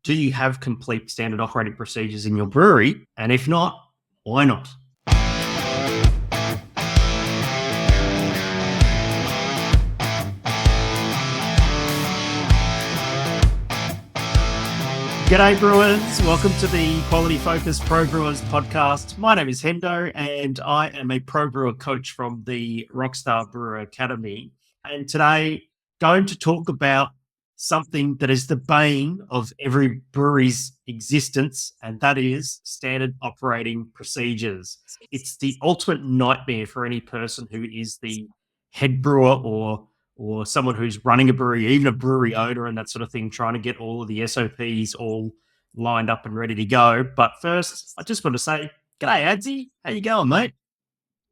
Do you have complete standard operating procedures in your brewery? And if not, why not? G'day brewers, welcome to the Quality-focused Pro Brewers podcast. My name is Hendo and I am a pro brewer coach from the Rockstar Brewer Academy. And today, going to talk about something that is the bane of every brewery's existence, and that is standard operating procedures. It's the ultimate nightmare for any person who is the head brewer or someone who's running a brewery, even a brewery owner and that sort of thing, trying to get all of the SOPs all lined up and ready to go. But first, I just want to say, g'day, Adsy. How you going, mate?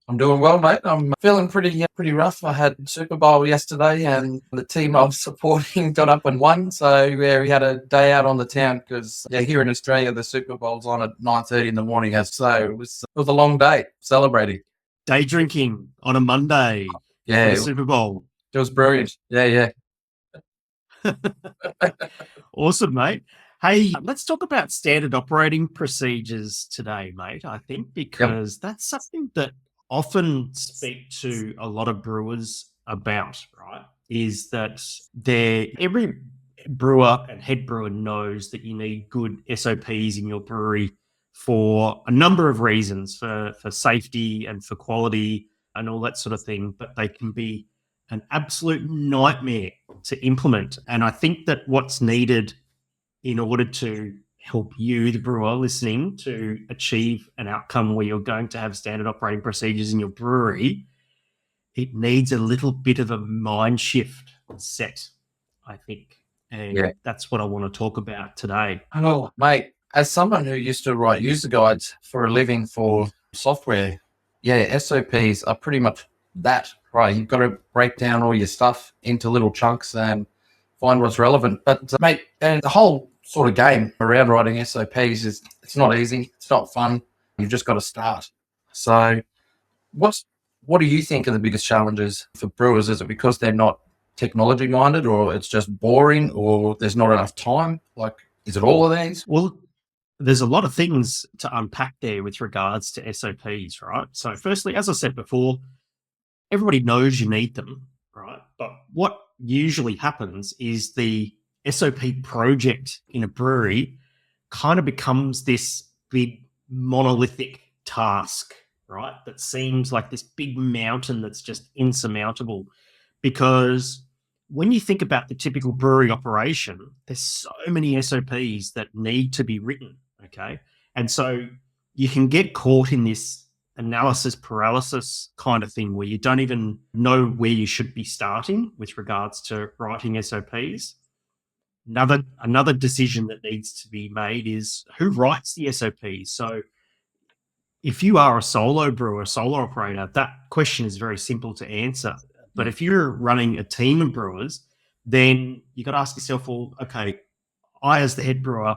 I'm doing well, mate. I'm feeling pretty rough. I had Super Bowl yesterday and the team I was supporting got up and won. So, yeah, we had a day out on the town because, here in Australia, the Super Bowl's on at 9:30 in the morning. So it was a long day celebrating. Day drinking on a Monday for the Super Bowl. It was brilliant. Yeah. Awesome, mate. Hey, let's talk about standard operating procedures today, mate, I think, because that's something that often speak to a lot of brewers about, right? Is that every brewer and head brewer knows that you need good SOPs in your brewery for a number of reasons, for safety and for quality and all that sort of thing, but they can be an absolute nightmare to implement. And I think that what's needed in order to help you, the brewer listening, to achieve an outcome where you're going to have standard operating procedures in your brewery, it needs a little bit of a mind shift set, I think. And that's what I want to talk about today. Oh, mate, as someone who used to write user guides for a living for software, SOPs are pretty much that, right? You've got to break down all your stuff into little chunks and find what's relevant. But, mate, and the whole sort of game around writing SOPs it's not easy. It's not fun. You've just got to start. So what do you think are the biggest challenges for brewers? Is it because they're not technology minded, or it's just boring, or there's not enough time? Like, is it all of these? Well, there's a lot of things to unpack there with regards to SOPs, right? So firstly, as I said before, everybody knows you need them, right? But what usually happens is the SOP project in a brewery kind of becomes this big monolithic task, right? That seems like this big mountain that's just insurmountable. Because when you think about the typical brewery operation, there's so many SOPs that need to be written, okay? And so you can get caught in this analysis paralysis kind of thing where you don't even know where you should be starting with regards to writing SOPs. Another decision that needs to be made is who writes the SOPs. So if you are a solo brewer, a solo operator, that question is very simple to answer. But if you're running a team of brewers, then you got to ask yourself, well, okay, I as the head brewer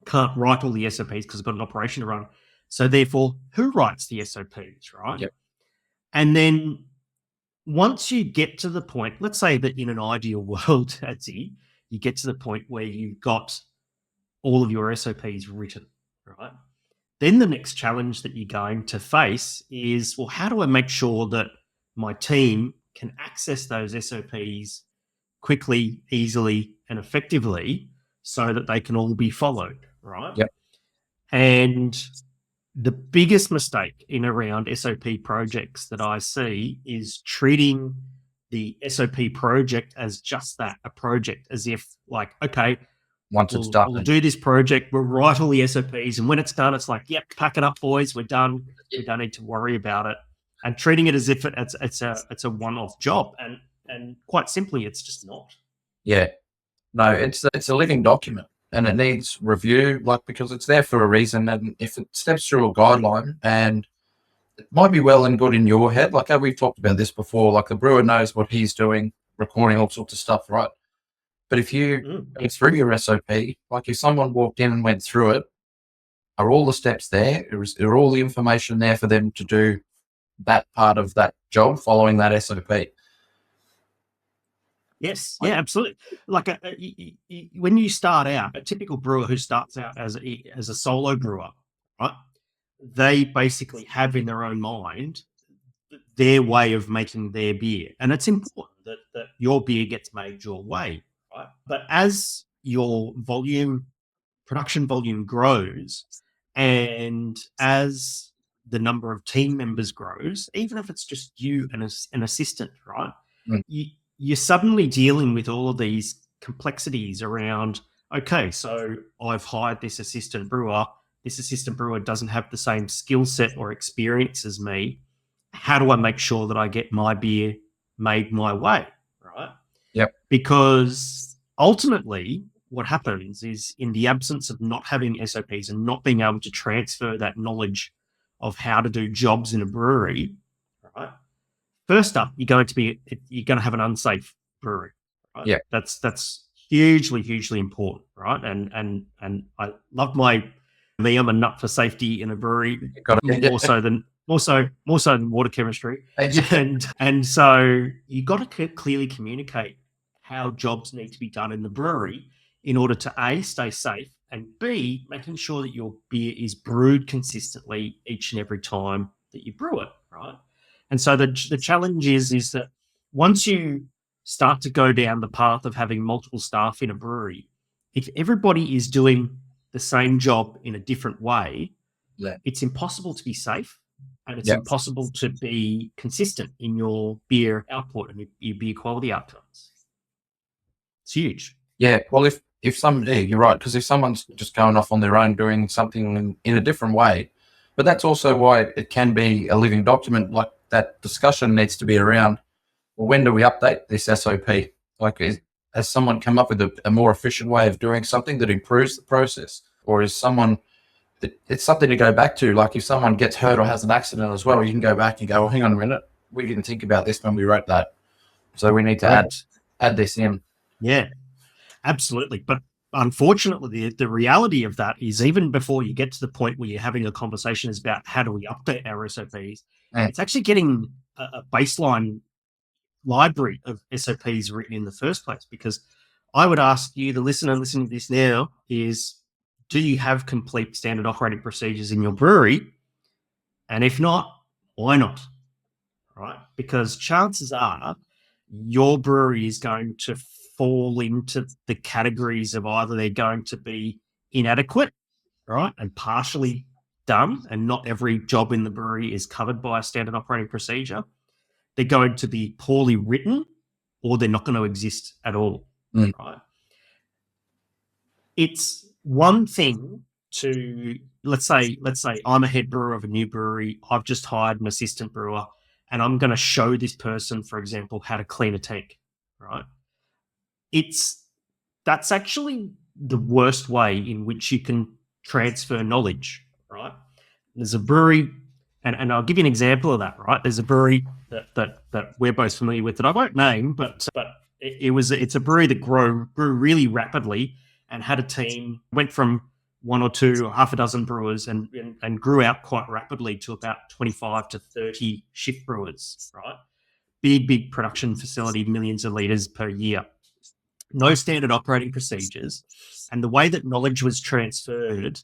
can't write all the SOPs because I've got an operation to run. So therefore, who writes the SOPs, right? Yep. And then once you get to the point, let's say that in an ideal world, Adsy, you get to the point where you've got all of your SOPs written, right? Then the next challenge that you're going to face is, well, how do I make sure that my team can access those SOPs quickly, easily, and effectively so that they can all be followed, right? Yep. And the biggest mistake in around SOP projects that I see is treating the SOP project as just that, a project, as if like, okay, it's done, we'll do this project, we'll write all the SOPs, and when it's done, it's like, yep, pack it up, boys, we're done. We don't need to worry about it. And treating it as if it's a one-off job. And quite simply, it's just not. Yeah. No, it's a living document. And it needs review, because it's there for a reason. And if it steps through a guideline, and it might be well and good in your head, we've talked about this before, like the brewer knows what he's doing, recording all sorts of stuff, right? But if you go through your SOP, like if someone walked in and went through it, are all the steps there? Are all the information there for them to do that part of that job following that SOP? Yes, yeah, absolutely. Like when you start out, a typical brewer who starts out as a solo brewer, right? They basically have in their own mind their way of making their beer, and it's important that your beer gets made your way, right? But as your production volume grows, and as the number of team members grows, even if it's just you and an assistant, right? Mm. You're suddenly dealing with all of these complexities around, okay, so I've hired this assistant brewer. This assistant brewer doesn't have the same skill set or experience as me. How do I make sure that I get my beer made my way, right? Yep. Because ultimately, what happens is, in the absence of not having SOPs and not being able to transfer that knowledge of how to do jobs in a brewery, right? First up, you're going to have an unsafe brewery, right? Yeah. That's hugely important, right? And I love me. I'm a nut for safety in a brewery, more so than water chemistry, and so you got to clearly communicate how jobs need to be done in the brewery in order to A, stay safe, and B, making sure that your beer is brewed consistently each and every time that you brew it, right? And so the challenge is that once you start to go down the path of having multiple staff in a brewery, if everybody is doing the same job in a different way, Yeah. it's impossible to be safe, and it's Yep. impossible to be consistent in your beer output and your beer quality outcomes. It's huge. Yeah. Well, you're right, because if someone's just going off on their own doing something in a different way, but that's also why it can be a living document. Like, that discussion needs to be around, well, when do we update this SOP? Like, has someone come up with a more efficient way of doing something that improves the process? Or is someone, it's something to go back to? Like, if someone gets hurt or has an accident as well, you can go back and go, well, hang on a minute, we didn't think about this when we wrote that. So we need to add this in. Yeah, absolutely. But unfortunately, the reality of that is, even before you get to the point where you're having a conversation is about how do we update our SOPs, it's actually getting a baseline library of SOPs written in the first place. Because I would ask you, the listener listening to this now, is, do you have complete standard operating procedures in your brewery? And if not, why not? Right? Because chances are your brewery is going to fall into the categories of either they're going to be inadequate, right, and partially done, and not every job in the brewery is covered by a standard operating procedure. They're going to be poorly written, or they're not going to exist at all, right? It's one thing to, let's say I'm a head brewer of a new brewery. I've just hired an assistant brewer, and I'm going to show this person, for example, how to clean a tank, right? That's actually the worst way in which you can transfer knowledge, right? There's a brewery, and I'll give you an example of that, right? There's a brewery that we're both familiar with that I won't name, but it's a brewery that grew really rapidly and had a team, went from one or two or half a dozen brewers and grew out quite rapidly to about 25 to 30 shift brewers, right? Big production facility, millions of liters per year. No standard operating procedures. And the way that knowledge was transferred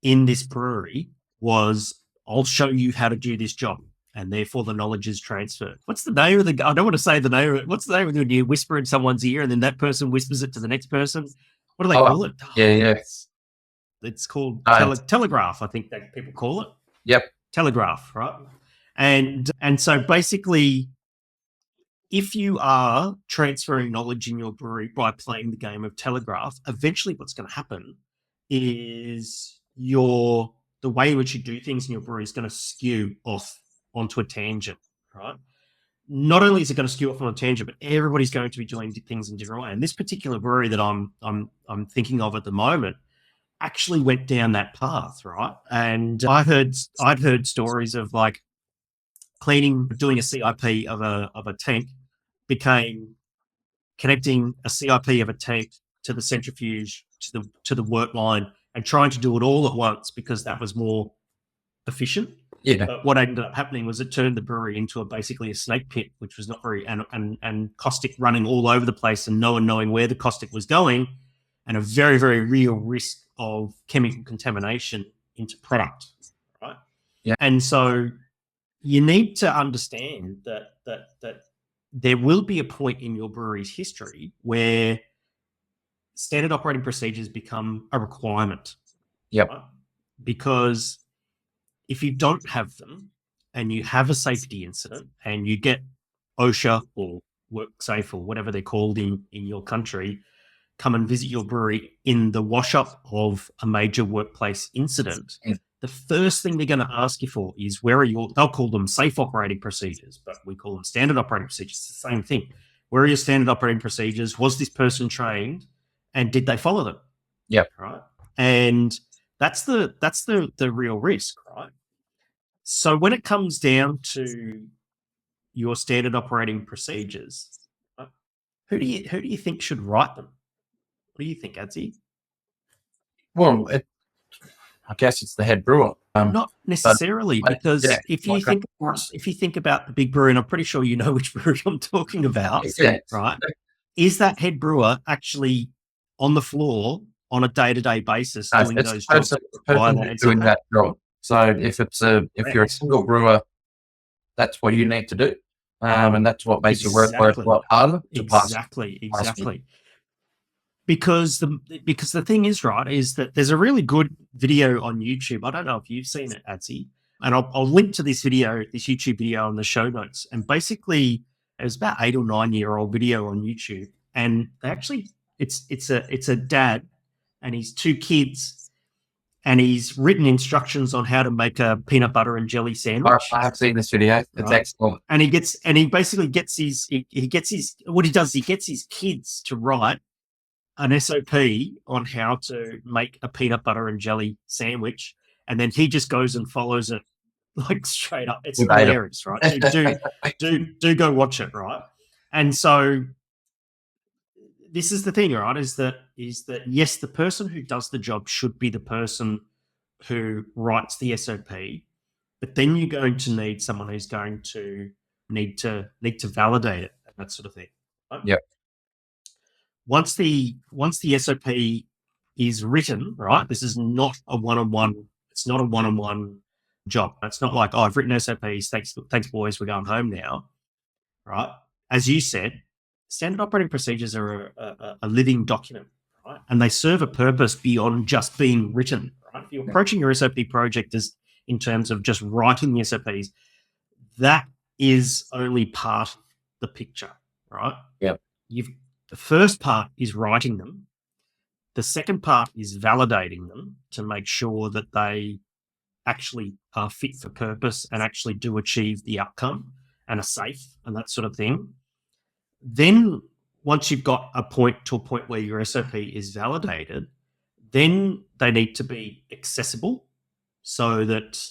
in this brewery was, I'll show you how to do this job, and therefore the knowledge is transferred. What's the name of the, I don't want to say the name of it. What's the name of it when you whisper in someone's ear and then that person whispers it to the next person? What do they call it? Yeah. It's called telegraph, I think that people call it. Yep. Telegraph, right? And so basically, if you are transferring knowledge in your brewery by playing the game of telegraph, eventually what's going to happen is the way in which you do things in your brewery is going to skew off onto a tangent, right? Not only is it going to skew off on a tangent, but everybody's going to be doing things in a different way. And this particular brewery that I'm thinking of at the moment actually went down that path, right? And I'd heard stories of, like, doing a CIP of a tank became connecting a CIP of a tank to the centrifuge, to the work line, and trying to do it all at once because that was more efficient. Yeah. But what ended up happening was it turned the brewery into basically a snake pit, which was not very, and caustic running all over the place and no one knowing where the caustic was going, and a very, very real risk of chemical contamination into product, right? Yeah. And so you need to understand that there will be a point in your brewery's history where standard operating procedures become a requirement. Yep. Right? Because if you don't have them and you have a safety incident and you get OSHA or WorkSafe or whatever they're called in your country, come and visit your brewery in the wash up of a major workplace incident, the first thing they're going to ask you for is they'll call them safe operating procedures, but we call them standard operating procedures. It's the same thing. Where are your standard operating procedures? Was this person trained? And did they follow them? Yep. Right. And that's the real risk, right? So when it comes down to your standard operating procedures, who do you think should write them? What do you think, Adsy? Well, I guess it's the head brewer. Not necessarily, because yeah, if you think about the big brewery, and I'm pretty sure you know which brewery I'm talking about, right? Is that head brewer actually on the floor on a day-to-day basis doing those jobs? Doing that job. So if you're a single brewer, that's what you need to do, and that's what makes your workload a lot harder. Exactly. Because the thing is, right, is that there's a really good video on YouTube. I don't know if you've seen it, Adsy, and I'll link to this YouTube video in the show notes. And basically, it was about 8 or 9 year old video on YouTube, and they actually it's a dad and his 2 kids, and he's written instructions on how to make a peanut butter and jelly sandwich. I have seen this video. It's excellent. And he gets his kids to write an SOP on how to make a peanut butter and jelly sandwich, and then he just goes and follows it like straight up. It's hilarious, right? Do go watch it, right? And so this is the thing, right? Is that yes, the person who does the job should be the person who writes the SOP, but then you're going to need someone who's going to need to validate it and that sort of thing. Right? Yep. Once the SOP is written, right? This is not a one-on-one. It's not a one-on-one job. It's not like, I've written SOPs. Thanks, boys. We're going home now, right? As you said, standard operating procedures are a living document, right? And they serve a purpose beyond just being written, right? If you're approaching your SOP project as in terms of just writing the SOPs, that is only part of the picture, right? Yep. The first part is writing them. The second part is validating them to make sure that they actually are fit for purpose and actually do achieve the outcome and are safe and that sort of thing. Then once you've got a point where your SOP is validated, then they need to be accessible so that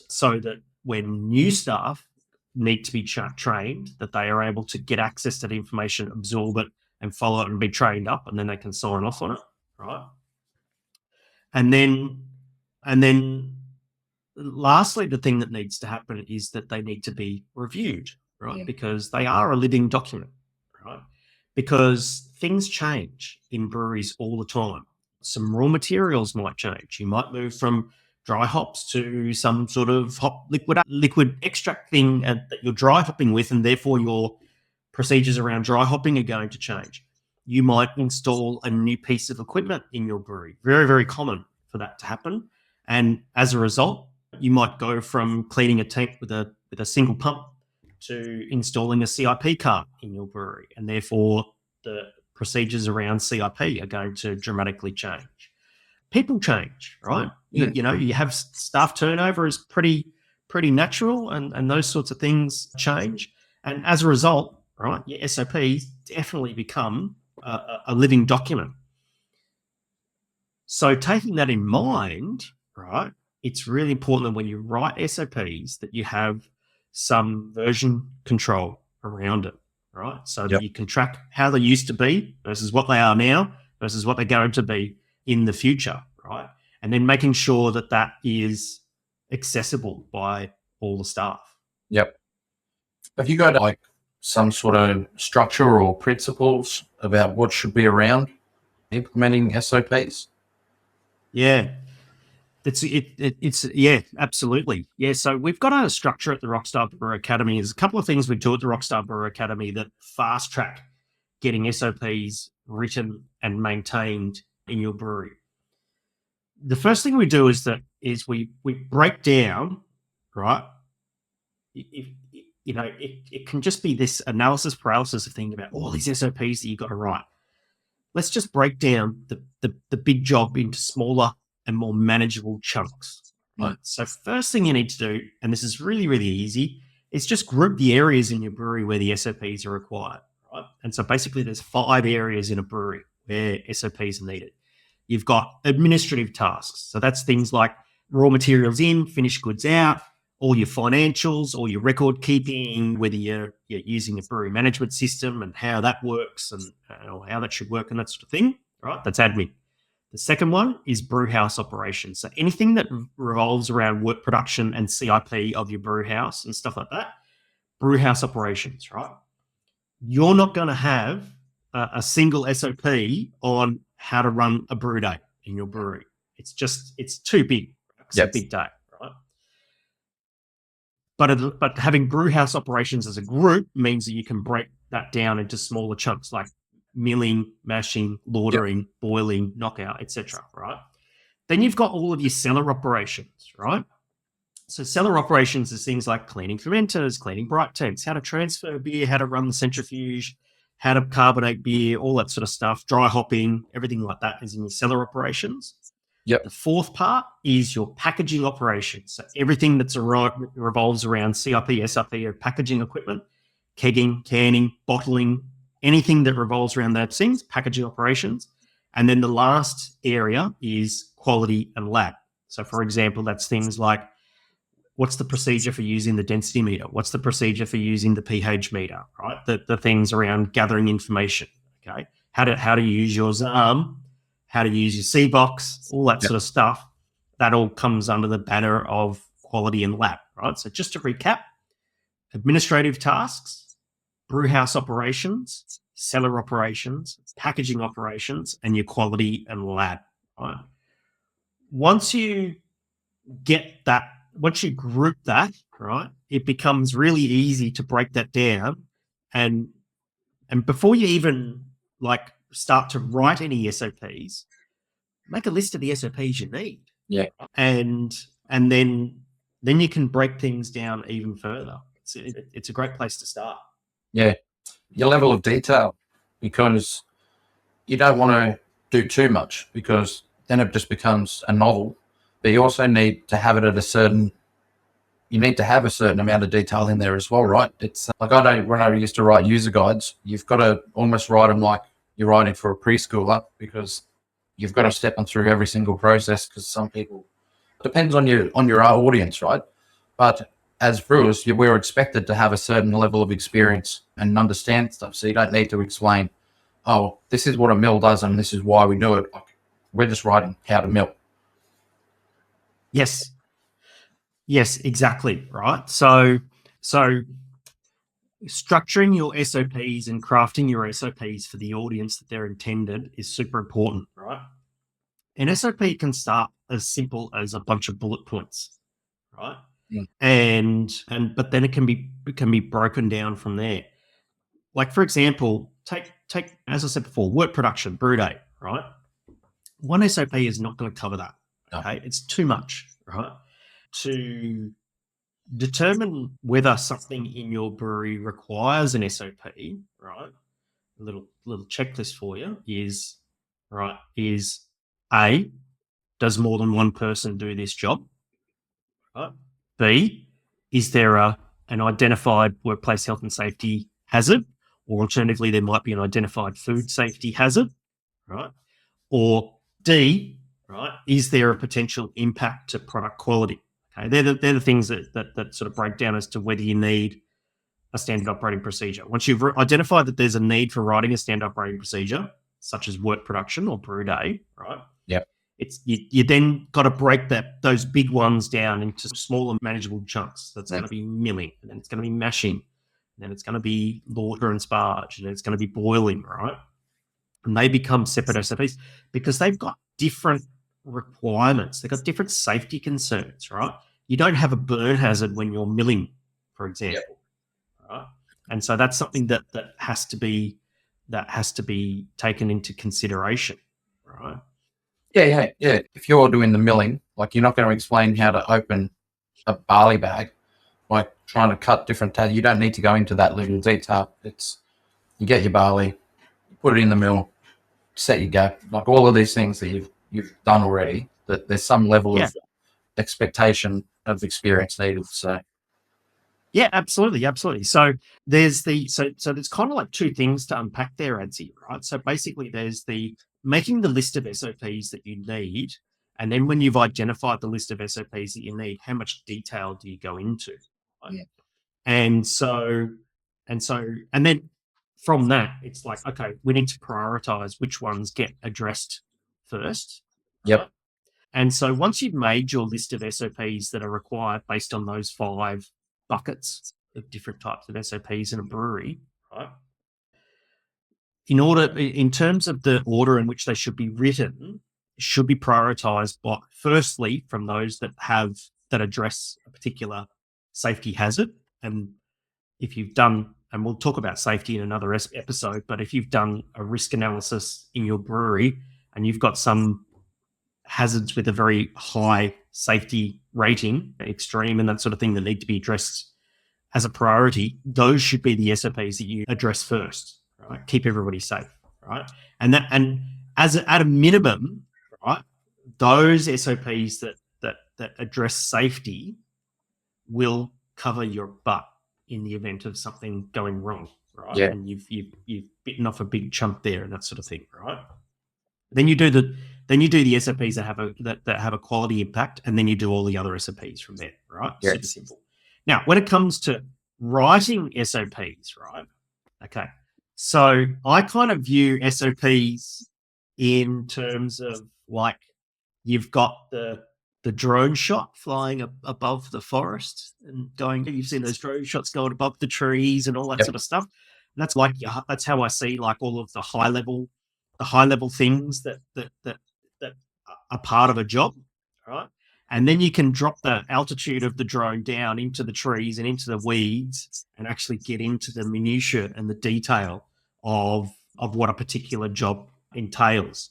when new staff need to be trained, that they are able to get access to the information, absorb it, and follow it and be trained up, and then they can sign off on it, right? And then lastly, the thing that needs to happen is that they need to be reviewed, right? Yeah. Because they are a living document, right? Because things change in breweries all the time. Some raw materials might change. You might move from dry hops to some sort of liquid extract thing that you're dry hopping with, and therefore your procedures around dry hopping are going to change. You might install a new piece of equipment in your brewery. Very, very common for that to happen. And as a result, you might go from cleaning a tank with a single pump to installing a CIP cart in your brewery. And therefore, the procedures around CIP are going to dramatically change. People change, right? Yeah. You have staff turnover is pretty natural, and those sorts of things change. And as a result, right, your SOPs definitely become a living document. So taking that in mind, right, it's really important that when you write SOPs that you have some version control around it, right? So that you can track how they used to be versus what they are now versus what they're going to be in the future, right? And then making sure that that is accessible by all the staff. Yep. Have you got like some sort of structure or principles about what should be around implementing SOPs? Yeah. It's yeah, absolutely. Yeah, so we've got a structure at the Rockstar Brewer Academy. There's a couple of things we do at the Rockstar Brewer Academy that fast track getting SOPs written and maintained in your brewery. The first thing we do is we break down, right? It can just be this analysis paralysis of thinking about all these SOPs that you've got to write. Let's just break down the big job into smaller and more manageable chunks. Right? So first thing you need to do, and this is really, really easy, is just group the areas in your brewery where the SOPs are required. Right? And so basically there's 5 areas in a brewery where SOPs are needed. You've got administrative tasks. So that's things like raw materials in, finished goods out, all your financials, all your record keeping, whether you're using a brewery management system and how that works and how that should work and that sort of thing. Right? That's admin. The second one is brew house operations. So anything that revolves around work production and CIP of your brew house and stuff like that, brew house operations, right? You're not going to have a single SOP on how to run a brew day in your brewery. It's too big. It's a big day, right? But having brew house operations as a group means that you can break that down into smaller chunks like milling, mashing, lautering, boiling, knockout, etc. Right? Then you've got all of your cellar operations, right? So cellar operations is things like cleaning fermenters, cleaning bright temps, how to transfer beer, how to run the centrifuge, how to carbonate beer, all that sort of stuff, dry hopping, everything like that is in your cellar operations. Yep. The fourth part is your packaging operations. So everything that's revolves around CIP, SIP, or packaging equipment, kegging, canning, bottling, anything that revolves around those things, packaging operations. And then the last area is quality and lab. So for example, that's things like what's the procedure for using the density meter? What's the procedure for using the pH meter, right? The things around gathering information, okay? How to use your ZARM, how to use your C-Box, all that sort of stuff. That all comes under the banner of quality and lab, right? So just to recap, administrative tasks, brewhouse operations, cellar operations, packaging operations, and your quality and lab, right? Once you group that, right, it becomes really easy to break that down. And before you even like start to write any SOPs, make a list of the SOPs you need. Yeah. And then you can break things down even further. It's a great place to start. Yeah. Your level of detail, because you don't want to do too much because then it just becomes a novel. But you also need to have it at a certain amount of detail in there as well, right? It's like when I used to write user guides, you've got to almost write them like you're writing for a preschooler because you've got to step them through every single process because some people, depends on your audience, right? But as brewers, we're expected to have a certain level of experience and understand stuff. So you don't need to explain, oh, this is what a mill does and this is why we do it. Like, we're just writing how to mill. Yes, exactly. Right. So structuring your SOPs and crafting your SOPs for the audience that they're intended is super important, right? An SOP can start as simple as a bunch of bullet points, right? Yeah. But then it can be broken down from there. Like for example, take as I said before, work production, brew day, right? One SOP is not going to cover that. Okay, it's too much, right? To determine whether something in your brewery requires an SOP, right? A little checklist for you is A, does more than one person do this job? Right. B, is there an identified workplace health and safety hazard? Or alternatively, there might be an identified food safety hazard, right? Or D, right, is there a potential impact to product quality? Okay, they're the things that sort of break down as to whether you need a standard operating procedure. Once you've identified that there's a need for writing a standard operating procedure, such as work production or brew day, right? Yep. It's you then got to break those big ones down into smaller manageable chunks. That's going to be milling, and then it's going to be mashing, and then it's going to be lauter and sparge, and then it's going to be boiling, right? And they become separate SOPs because they've got different requirements. They've got different safety concerns, right? You don't have a burn hazard when you're milling, for example, right? And so that's something that has to be taken into consideration, right? Yeah. If you're doing the milling, like you're not going to explain how to open a barley bag, like trying to cut different tabs. You don't need to go into that little detail. It's you get your barley, put it in the mill, set your gap, like all of these things that you've done already. That there's some level of expectation of experience needed. So yeah, absolutely. So there's so there's kind of like two things to unpack there, Adsy, right? So basically there's the making the list of SOPs that you need, and then when you've identified the list of SOPs that you need, how much detail do you go into? Right? Yeah. And then from that, it's like, okay, we need to prioritize which ones get addressed first. Yep. Right? And so once you've made your list of SOPs that are required based on those 5 buckets of different types of SOPs in a brewery, right? In terms of the order in which they should be written, should be prioritized by firstly from those that address a particular safety hazard. And if you've done, and we'll talk about safety in another episode, but if you've done a risk analysis in your brewery and you've got some hazards with a very high safety rating, extreme and that sort of thing that need to be addressed as a priority, those should be the SOPs that you address first, right? Keep everybody safe, right? And at a minimum, right, those SOPs that address safety will cover your butt in the event of something going wrong, right? Yeah. And you've bitten off a big chunk there and that sort of thing, right? Then you do the SOPs that have a quality impact, and then you do all the other SOPs from there, right? Yes. Super simple. Now, when it comes to writing SOPs, right? Okay. So I kind of view SOPs in terms of like you've got the drone shot flying above the forest and going. You've seen those drone shots going above the trees and all that sort of stuff. And that's how I see like all of the high level things that are part of a job, right? And then you can drop the altitude of the drone down into the trees and into the weeds and actually get into the minutiae and the detail of what a particular job entails.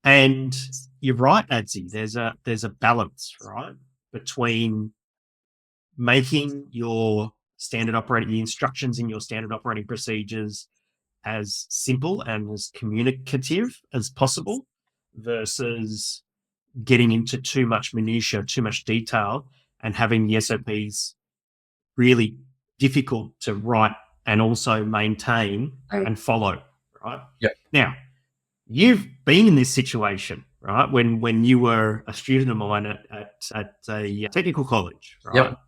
And you're right, Adsy. There's a balance, right, between making your the instructions in your standard operating procedures as simple and as communicative as possible versus getting into too much minutia, too much detail, and having the SOPs really difficult to write and also maintain and follow, right? Yep. Now, you've been in this situation, right? When you were a student of mine at a technical college, right? Yep.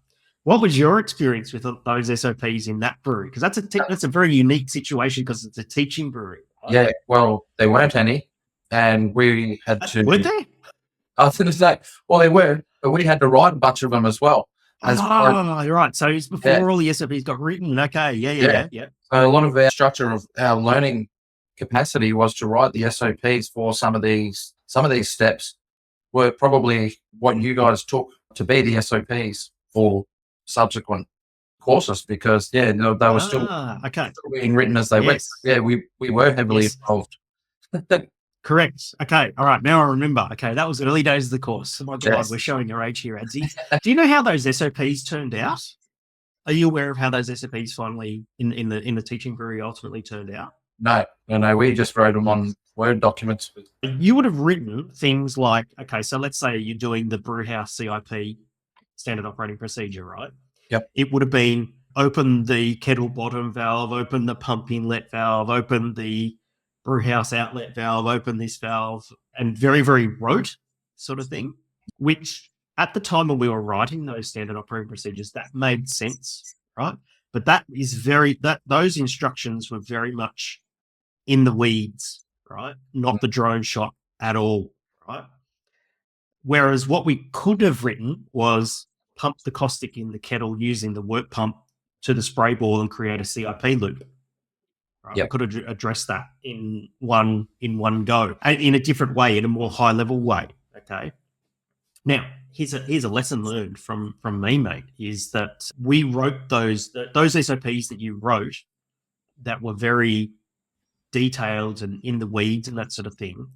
What was your experience with those SOPs in that brewery? Because that's a very unique situation because it's a teaching brewery. Right? Yeah, well, there weren't any, and we had to. Were there? I was going to say, well, they were, but we had to write a bunch of them as well. You're right. So it's before all the SOPs got written. Okay, yeah. So a lot of our structure of our learning capacity was to write the SOPs for some of these steps were probably what you guys took to be the SOPs for subsequent courses because they were still being written as they went. Yeah, we were heavily involved. Correct. Okay. All right. Now I remember. Okay. That was early days of the course. Oh my God, we're showing your age here, Adsy. Do you know how those SOPs turned out? Are you aware of how those SOPs finally in the teaching brewery ultimately turned out? No. We just wrote them on Word documents. You would have written things like, okay, so let's say you're doing the brewhouse CIP, standard operating procedure, right? Yep. It would have been open the kettle bottom valve, open the pump inlet valve, open the brewhouse outlet valve, open this valve, and very, very rote sort of thing, which at the time when we were writing those standard operating procedures, that made sense, right? But those instructions were very much in the weeds, right? Not the drone shot at all, right? Whereas what we could have written was pump the caustic in the kettle using the work pump to the spray ball and create a CIP loop. Right? Yep. We could have addressed that in one go, in a different way, in a more high level way. Okay. Now, here's a lesson learned from me, mate, is that we wrote those SOPs that you wrote that were very detailed and in the weeds and that sort of thing.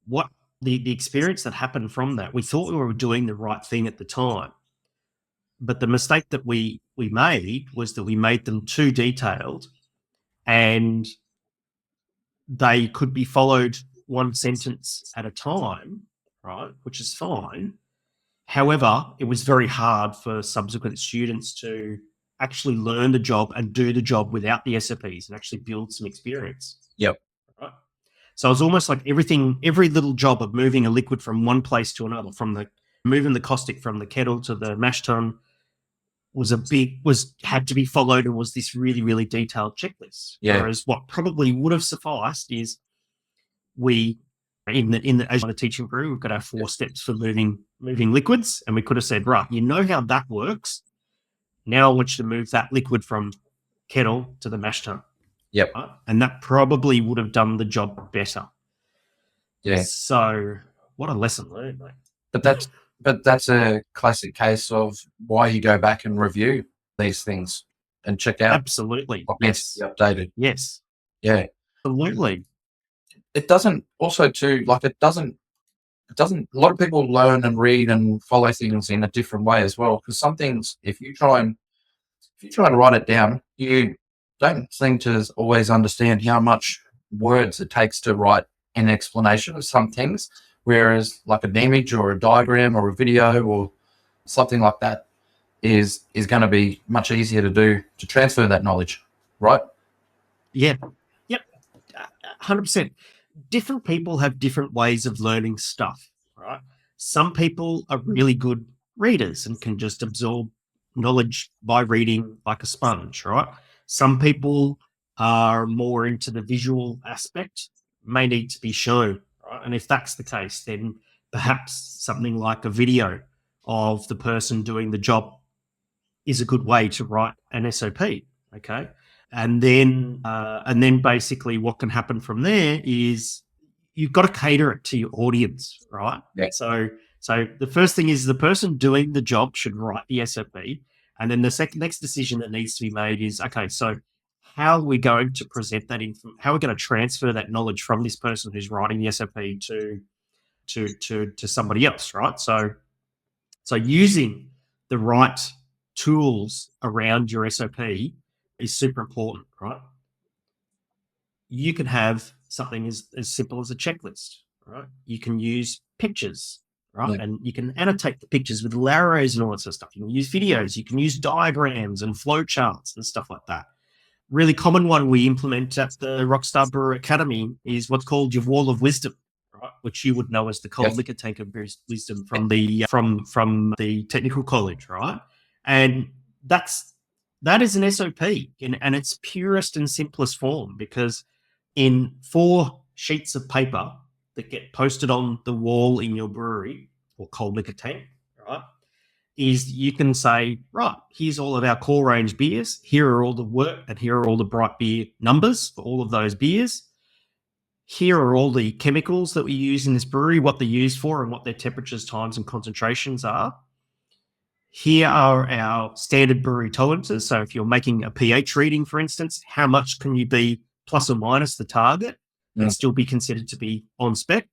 What the experience that happened from that, we thought we were doing the right thing at the time, but the mistake that we made was that we made them too detailed, and they could be followed one sentence at a time, right? Which is fine. However, it was very hard for subsequent students to actually learn the job and do the job without the SOPs and actually build some experience. Yep. Right? So it's almost like every little job of moving a liquid from one place to another, moving the caustic from the kettle to the mash tun, had to be followed, and was this really, really detailed checklist. Yeah. Whereas what probably would have sufficed is in the teaching brew, we've got our 4 steps for moving liquids, and we could have said, right, you know how that works. Now I want you to move that liquid from kettle to the mash tun. Yep. Right? And that probably would have done the job better. Yeah. So what a lesson learned, mate. But that's a classic case of why you go back and review these things and check out Absolutely. what needs to be updated. Yes. Yeah. Absolutely. It doesn't also too, like it doesn't, a lot of people learn and read and follow things in a different way as well. Because some things, if you try and write it down, you don't seem to always understand how much words it takes to write an explanation of some things. Whereas like an image or a diagram or a video or something like that is going to be much easier to do, to transfer that knowledge, right? Yeah. Yep. 100%. Different people have different ways of learning stuff, right? Some people are really good readers and can just absorb knowledge by reading like a sponge, right? Some people are more into the visual aspect, may need to be shown, right? And if that's the case, then perhaps something like a video of the person doing the job is a good way to write an SOP, okay? And then basically what can happen from there is you've got to cater it to your audience, right? Yeah. So the first thing is the person doing the job should write the SOP. And then the next decision that needs to be made is, okay, so how are we going to present that how are we going to transfer that knowledge from this person who's writing the SOP to somebody else, right? So using the right tools around your SOP is super important, right? You can have something as simple as a checklist, right? You can use pictures, right? Yeah. And you can annotate the pictures with arrows and all that sort of stuff. You can use videos, you can use diagrams and flow charts and stuff like that. Really common one we implement at the Rockstar Brewer Academy is what's called your wall of wisdom, right? Which you would know as the cold liquor tank of wisdom from the from the technical college, right? And that is an SOP and its purest and simplest form, because in 4 sheets of paper that get posted on the wall in your brewery or cold liquor tank, right, is you can say, right, here's all of our core range beers. Here are all the work and here are all the bright beer numbers for all of those beers. Here are all the chemicals that we use in this brewery, what they're used for and what their temperatures, times and concentrations are. Here are our standard brewery tolerances. So if you're making a pH reading, for instance, how much can you be plus or minus the target and still be considered to be on spec?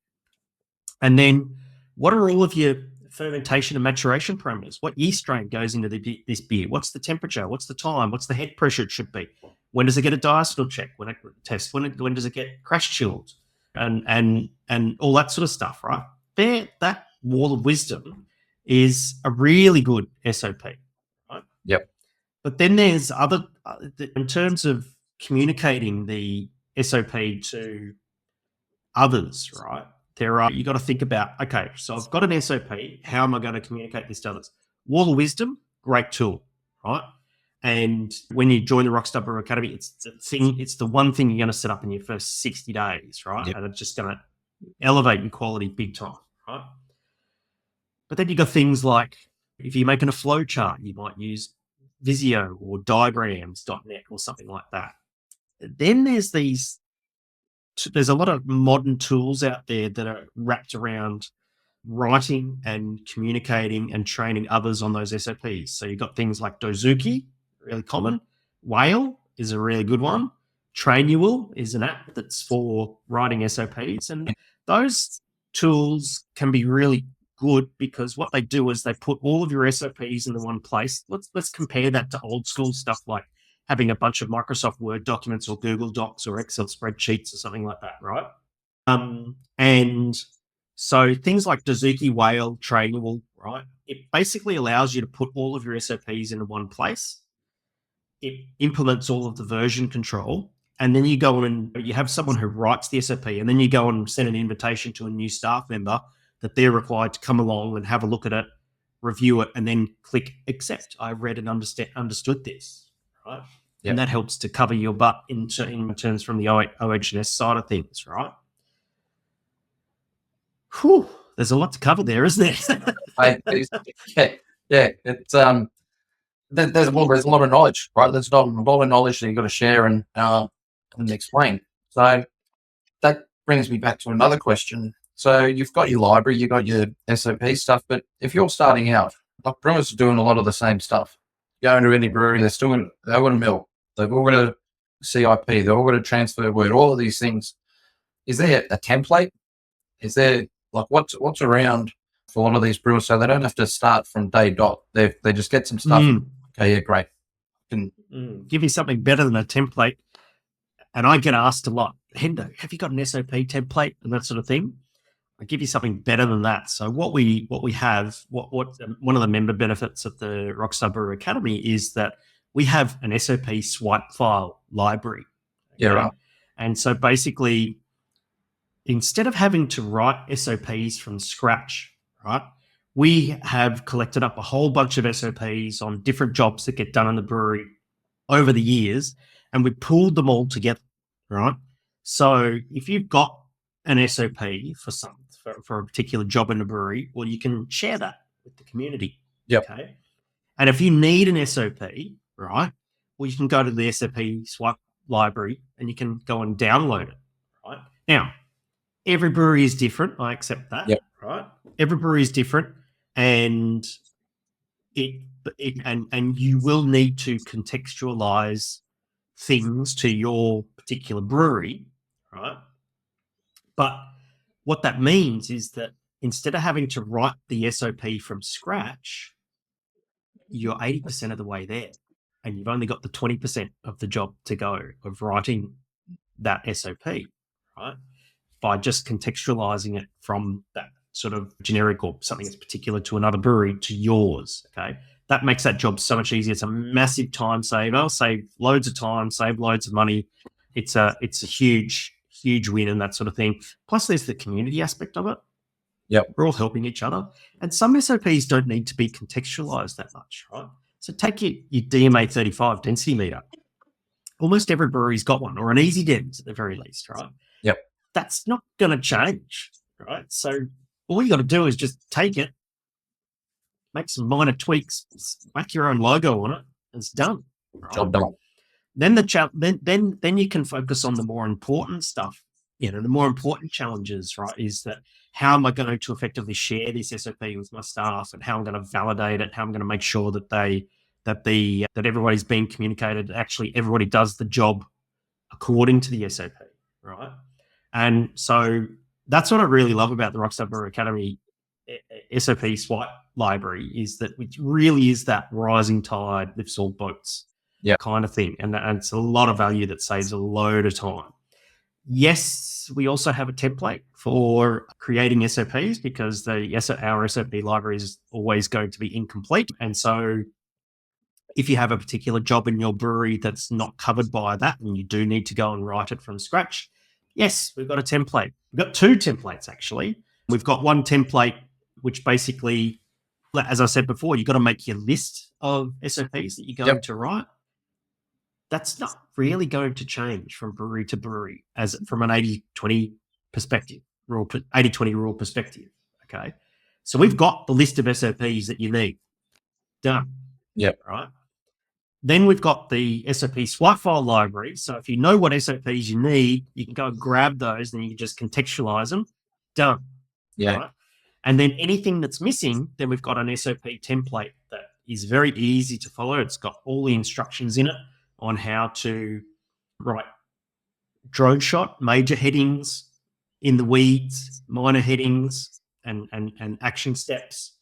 And then what are all of your fermentation and maturation parameters? What yeast strain goes into this beer? What's the temperature? What's the time? What's the head pressure it should be? When does it get a diacetyl check? When it tests? When does it get crash chilled? And all that sort of stuff, right? That wall of wisdom is a really good SOP, right? Yep. But then there's other, in terms of communicating the SOP to others, right? You got to think about, okay, so I've got an SOP. How am I going to communicate this to others? Wall of wisdom, great tool, right? And when you join the Rockstar Brewer Academy, it's the one thing you're going to set up in your first 60 days, right? Yep. And it's just going to elevate your quality big time, right? But then you got things like if you're making a flow chart, you might use Visio or diagrams.net or something like that. Then there's a lot of modern tools out there that are wrapped around writing and communicating and training others on those SOPs. So you've got things like Dozuki, really common. Whale is a really good one. Trainual is an app that's for writing SOPs. And those tools can be really good because what they do is they put all of your SOPs into one place. Let's compare that to old school stuff like having a bunch of Microsoft Word documents or Google Docs or Excel spreadsheets or something like that, right? And so things like Dozuki, Whale, Trainual, right? It basically allows you to put all of your SOPs into one place. It implements all of the version control. And then you go and you have someone who writes the SOP, and then you go and send an invitation to a new staff member that they're required to come along and have a look at it, review it, and then click accept. I read and understood this, right? Yep. And that helps to cover your butt in terms from the OH&S side of things, right? Whew, there's a lot to cover there, isn't there? Yeah. It's there's a lot of knowledge, right? There's a lot of knowledge that you've got to share and explain. So that brings me back to another question. So you've got your library, you've got your SOP stuff, but if you're starting out, like brewers are doing a lot of the same stuff. Going to any brewery, they've got a mill, they've all got a CIP, they've all got a transfer word, all of these things. Is there a template? Is there like what's around for a lot of these brewers so they don't have to start from day dot? They just get some stuff. Okay, yeah, great. Give you something better than a template. And I get asked a lot, Hendo, have you got an SOP template and that sort of thing? I give you something better than that. So what we have, what one of the member benefits of the Rockstar Brewer Academy is that we have an SOP Swipe File Library. Okay? Yeah, right. And so basically, instead of having to write SOPs from scratch, right, we have collected up a whole bunch of SOPs on different jobs that get done in the brewery over the years, and we pooled them all together, right? So if you've got an SOP for a particular job in a brewery, well, you can share that with the community. Yep. Okay. And if you need an SOP, right, well, you can go to the SOP Swipe Library and you can go and download it, right? Now, every brewery is different. I accept that, yep. Right? Every brewery is different, and and you will need to contextualize things to your particular brewery, right? But what that means is that instead of having to write the SOP from scratch, you're 80% of the way there, and you've only got the 20% of the job to go of writing that SOP, right? By just contextualizing it from that sort of generic or something that's particular to another brewery to yours, okay? That makes that job so much easier. It's a massive time saver, save loads of time, save loads of money. It's a huge win and that sort of thing. Plus, there's the community aspect of it. Yep. We're all helping each other. And some SOPs don't need to be contextualized that much, right? So take your DMA 35 density meter. Almost every brewery's got one, or an easy DEMS at the very least, right? Yep. That's not going to change, right? So all you got to do is just take it, make some minor tweaks, whack your own logo on it, and it's done. Right? Job done. Then you can focus on the more important stuff. You know, the more important challenges, right, is that how am I going to effectively share this SOP with my staff, and how I'm going to validate it, how I'm going to make sure that that everybody's being communicated. Actually, everybody does the job according to the SOP, right? And so that's what I really love about the Rockstar Brewer Academy SOP Swipe Library, is that it really is that rising tide lifts all boats kind of thing. And it's a lot of value that saves a load of time. Yes, we also have a template for creating SOPs because our SOP library is always going to be incomplete. And so if you have a particular job in your brewery that's not covered by that and you do need to go and write it from scratch, yes, we've got a template. We've got two templates, actually. We've got one template, which basically, as I said before, you've got to make your list of SOPs that you're going to write. That's not really going to change from brewery to brewery from an 80-20 perspective, 80-20 rule perspective. Okay. So we've got the list of SOPs that you need. Done. Yep. Right. Then we've got the SOP Swipe File Library. So if you know what SOPs you need, you can go and grab those, and you can just contextualize them. Done. Yeah. Right? And then anything that's missing, then we've got an SOP template that is very easy to follow. It's got all the instructions in it on how to write drone shot, major headings, in the weeds, minor headings, and action steps.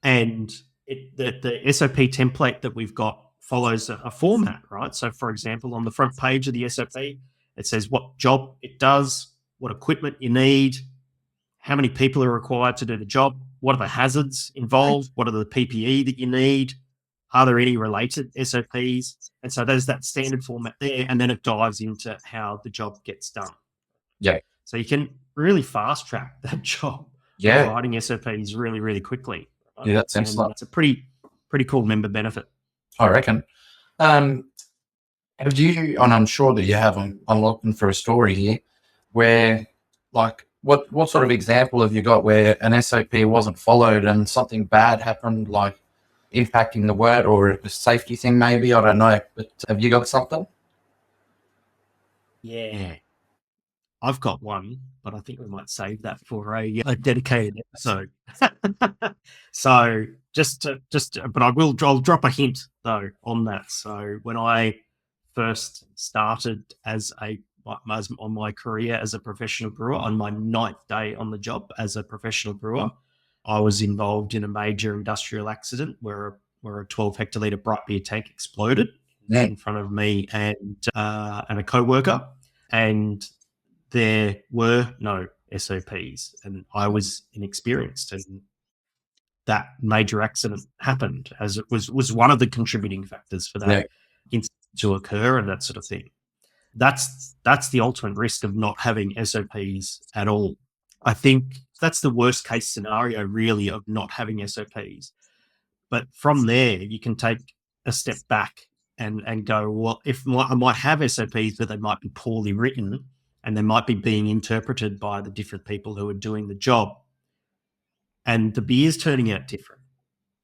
And the SOP template that we've got follows a format, right? So, for example, on the front page of the SOP, it says what job it does, what equipment you need, how many people are required to do the job, what are the hazards involved, what are the PPE that you need, are there any related SOPs? And so there's that standard format there, and then it dives into how the job gets done. Yeah. So you can really fast track that job of writing SOPs really, really quickly. Right? Yeah, that sounds like it's a pretty cool member benefit. I reckon. Have you, and I'm sure that you have, I'm looking for a story here, where, like, what sort of example have you got where an SOP wasn't followed and something bad happened, like impacting the word or a safety thing maybe? I don't know. But have you got something? Yeah. I've got one, but I think we might save that for a dedicated episode. So but I'll drop a hint though on that. So when I first started on my career as a professional brewer, on my 9th day on the job as a professional brewer, I was involved in a major industrial accident where a 12 hectoliter bright beer tank exploded in front of me and a co-worker, and there were no SOPs, and I was inexperienced, and that major accident happened as it was one of the contributing factors for that incident to occur and that sort of thing. That's the ultimate risk of not having SOPs at all. I think that's the worst case scenario, really, of not having SOPs. But from there, you can take a step back and go, well, I might have SOPs, but they might be poorly written, and they might be being interpreted by the different people who are doing the job. And the beer's turning out different,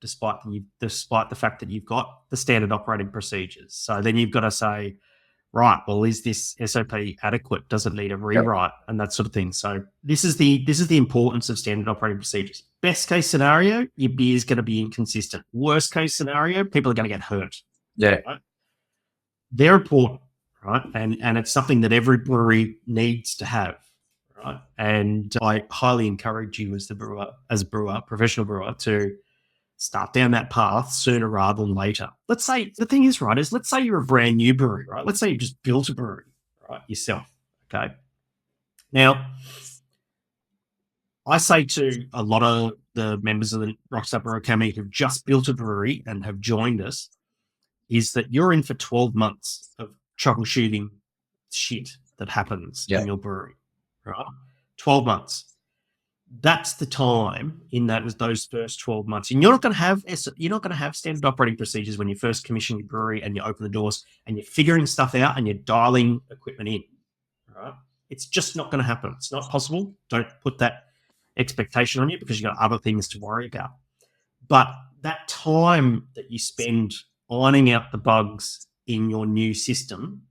despite the fact that you've got the standard operating procedures. So then you've got to say, right, well, is this SOP adequate? Does it need a rewrite? And that sort of thing. So this is the importance of standard operating procedures. Best case scenario, your beer is going to be inconsistent. Worst case scenario, people are going to get hurt. Yeah. Right? They're important, right? And it's something that every brewery needs to have, right? And I highly encourage you as a professional brewer, to start down that path sooner rather than later. Let's say the thing is, right, is let's say you're a brand new brewery, right? Let's say you just built a brewery, right, yourself. Okay. Now, I say to a lot of the members of the Rockstar Brewer Academy who've just built a brewery and have joined us, is that you're in for 12 months of troubleshooting shit that happens in your brewery, right? 12 months. That's the time in those first 12 months. And you're not going to have standard operating procedures when you first commission your brewery and you open the doors and you're figuring stuff out and you're dialing equipment in, right? It's just not going to happen. It's not possible. Don't put that expectation on you, because you've got other things to worry about. But that time that you spend ironing out the bugs in your new system,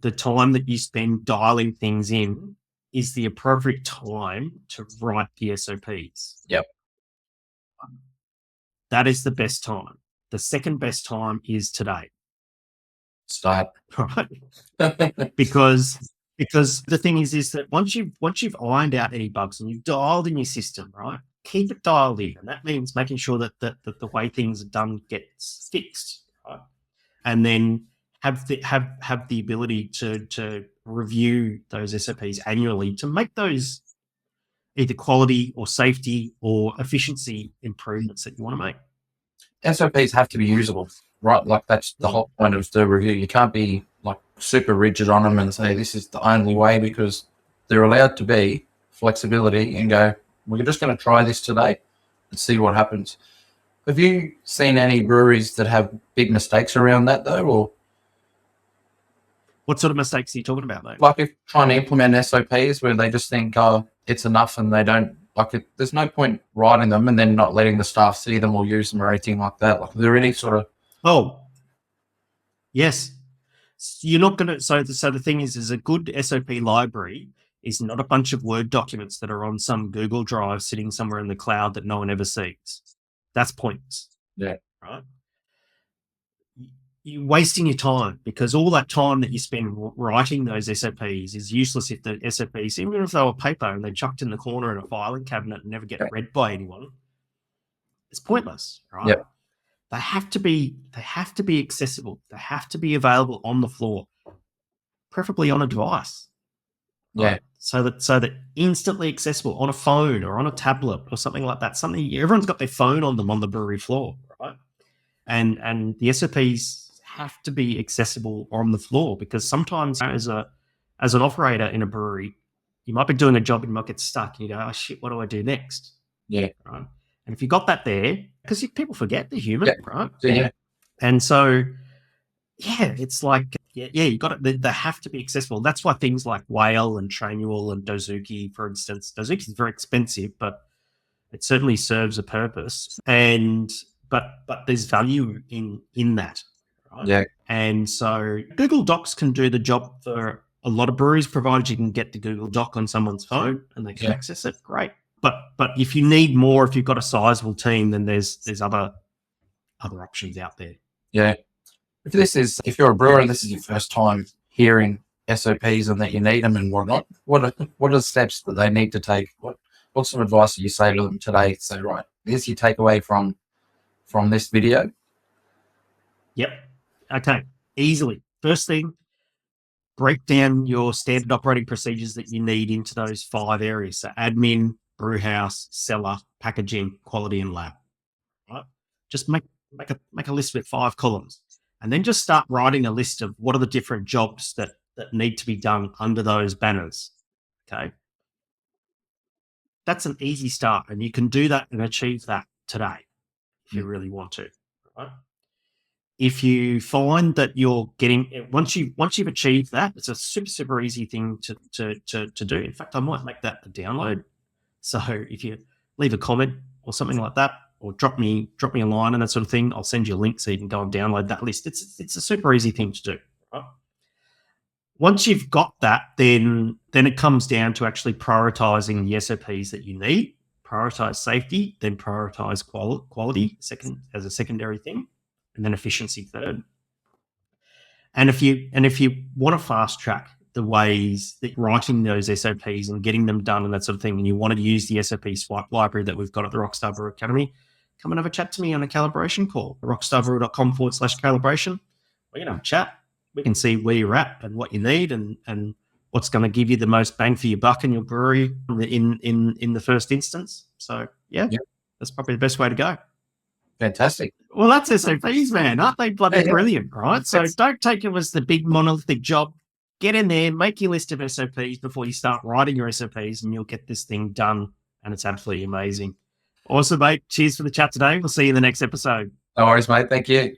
the time that you spend dialing things in, is the appropriate time to write the SOPs. Yep. That is the best time. The second best time is today. Start. Right? Because the thing is that once you've ironed out any bugs and you've dialed in your system, right, keep it dialed in. And that means making sure that the way things are done gets fixed, right? And then have the ability to review those SOPs annually to make those either quality or safety or efficiency improvements that you want to make. SOPs have to be usable, right? Like, that's the whole point of the review. You can't be like super rigid on them and say this is the only way, because they're allowed to be flexibility and go, we're just going to try this today and see what happens. Have you seen any breweries that have big mistakes around that though, or what sort of mistakes are you talking about, mate? Like if trying to implement SOPs where they just think, oh, it's enough, and they don't There's no point writing them and then not letting the staff see them or use them or anything like that. Like, are there any sort of... Oh, yes. You're not going to... So the thing is a good SOP library is not a bunch of Word documents that are on some Google Drive sitting somewhere in the cloud that no one ever sees. That's pointless. Yeah. Right? You're wasting your time, because all that time that you spend writing those SOPs is useless if the SOPs, even if they were paper and they're chucked in the corner in a filing cabinet and never get read by anyone, it's pointless, right? Yep. They have to be accessible. They have to be available on the floor, preferably on a device. Right? Yeah. So that instantly accessible on a phone or on a tablet or something like that. Something everyone's got their phone on them on the brewery floor, right? And the SOPs have to be accessible on the floor, because sometimes as an operator in a brewery, you might be doing a job and you might get stuck and you go, oh shit, what do I do next? Yeah. Right. And if you got that there, because people forget they're human, right? Yeah. And so, yeah, it's like, you got it. They have to be accessible. That's why things like Whale and Trainual and Dozuki, for instance, Dozuki is very expensive, but it certainly serves a purpose. But there's value in that. Right? Yeah. And so Google Docs can do the job for a lot of breweries, provided you can get the Google Doc on someone's phone and they can access it. Great. But if you need more, if you've got a sizable team, then there's other options out there. Yeah. If you're a brewer and this is your first time hearing SOPs and that you need them and whatnot, what are the steps that they need to take? What's some advice that you say to them today? Say, right, this you take away from this video? Yep. Okay. Easily. First thing, break down your standard operating procedures that you need into those 5 areas. So admin, brewhouse, cellar, packaging, quality, and lab. Right? Just make a list with 5 columns, and then just start writing a list of what are the different jobs that need to be done under those banners. Okay. That's an easy start, and you can do that and achieve that today if you really want to. Right? If you find that you're getting, once you've achieved that, it's a super easy thing to do. In fact, I might make that a download. So if you leave a comment or something like that, or drop me a line and that sort of thing, I'll send you a link so you can go and download that list. It's a super easy thing to do. Right? Once you've got that, then it comes down to actually prioritizing the SOPs that you need. Prioritize safety, then prioritize quality as a secondary thing, and then efficiency third. And if you want to fast track the ways that writing those SOPs and getting them done and that sort of thing, and you want to use the SOP Swipe library that we've got at the Rockstar Brewer Academy, come and have a chat to me on a calibration call, rockstarbrewer.com/calibration. We're going to have a chat. We can see where you're at and what you need and what's going to give you the most bang for your buck in your brewery in the first instance. So, yeah, that's probably the best way to go. Fantastic. Well, that's SOPs, man. Aren't they bloody brilliant, right? So don't take it as the big monolithic job. Get in there, make your list of SOPs before you start writing your SOPs, and you'll get this thing done, and it's absolutely amazing. Awesome, mate. Cheers for the chat today. We'll see you in the next episode. No worries, mate. Thank you.